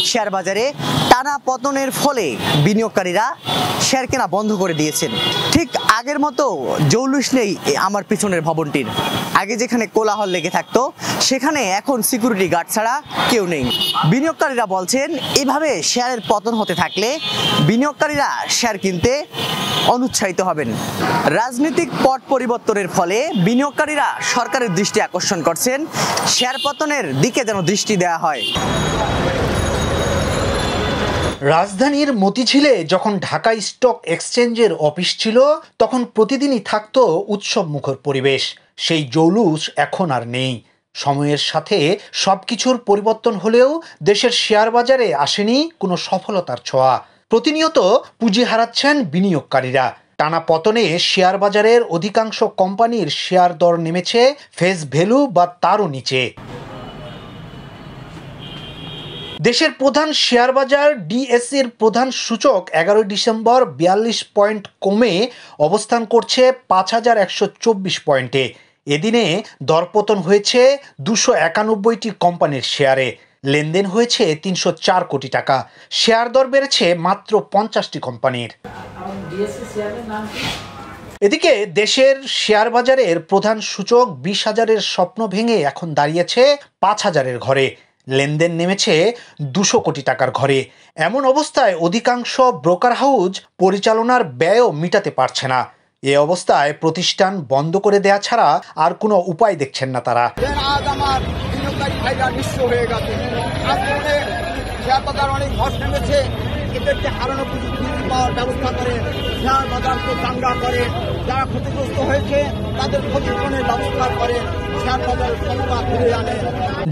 Share বাজারে টানা পতনের ফলে বিনিয়োগকারীরা শেয়ার কেনা বন্ধ করে দিয়েছেন। ঠিক আগের মতো জৌলুস নেই আমার পিছনের ভবনটির। আগে যেখানে কোলাহল লেগে থাকতো সেখানে এখন সিকিউরিটি গার্ড ছাড়া কেউ নেই। বিনিয়োগকারীরা বলছেন এভাবে শেয়ারের পতন হতে থাকলে বিনিয়োগকারীরা শেয়ার কিনতে অনুৎসাহিত হবেন। রাজনৈতিক পট পরিবর্তনের ফলে বিনিয়োগকারীরা সরকারের দৃষ্টি আকর্ষণ করছেন, শেয়ার পতনের দিকে যেন দৃষ্টি দেওয়া হয়। রাজধানীর মতিঝিলে যখন ঢাকা স্টক এক্সচেঞ্জের অফিস ছিল তখন প্রতিদিনই থাকতো উৎসব মুখর পরিবেশ। সেই জৌলুস এখন আর নেই। সময়ের সাথে সবকিছুর পরিবর্তন হলেও দেশের শেয়ার বাজারে আসেনি কোনো সফলতার ছোঁয়া। প্রতিনিয়ত পুঁজি হারাচ্ছেন বিনিয়োগকারীরা। টানা পতনে শেয়ার বাজারের অধিকাংশ কোম্পানির শেয়ার দর নেমেছে ফেস ভ্যালু বা তারও নিচে। দেশের প্রধান শেয়ার বাজার ডিএসইর প্রধান সূচক 11 ডিসেম্বর 42 পয়েন্ট কমে অবস্থান করছে 5124 পয়েন্টে। এদিনে দরপতন হয়েছে 291টি কোম্পানির শেয়ারে। লেনদেন হয়েছে 304 কোটি টাকা। শেয়ার দর বেড়েছে মাত্র 50টি কোম্পানির। এদিকে দেশের শেয়ার বাজারের প্রধান সূচক 20,000-এর স্বপ্ন ভেঙে এখন দাঁড়িয়েছে 5,000-এর ঘরে। লেনদেন নেমেছে 200 কোটি টাকার ঘরে। এমন অবস্থায় অধিকাংশ ব্রোকার হাউস পরিচালনার ব্যয়ও মিটাতে পারছে না। এ অবস্থায় প্রতিষ্ঠান বন্ধ করে দেয়া ছাড়া আর কোনো উপায় দেখছেন না তারা। আজ আমার বিনিয়োগকারী ভাইরা নিঃস্ব হয়ে গেছে। শেয়ার বাজার অনেক ধস নেমেছে। এদেরকে হারানো পুঁজি পাওয়ার ব্যবস্থা করে, শেয়ার বাজারকে চাঙ্গা করে, যারা ক্ষতিগ্রস্ত হয়েছে তাদের ক্ষতিপূরণের ব্যবস্থা করে, শেয়ার বাজার ক্ষমতা ফিরে আনে।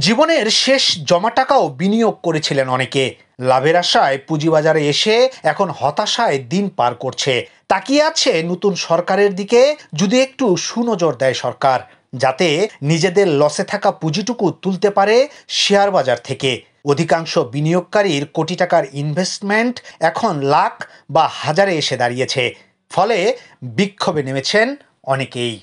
জীবনের শেষ জমা টাকাও বিনিয়োগ করেছিলেন অনেকে। লাভের আশায় পুঁজিবাজারে এসে এখন হতাশায় দিন পার করছে। তাকিয়ে আছে নতুন সরকারের দিকে, যদি একটু সুনজর দেয় সরকার, যাতে নিজেদের লসে থাকা পুঁজিটুকু তুলতে পারে শেয়ার বাজার থেকে। অধিকাংশ বিনিয়োগকারীর কোটি টাকার ইনভেস্টমেন্ট এখন লাখ বা হাজারে এসে দাঁড়িয়েছে। ফলে বিক্ষোভে নেমেছেন অনেকেই।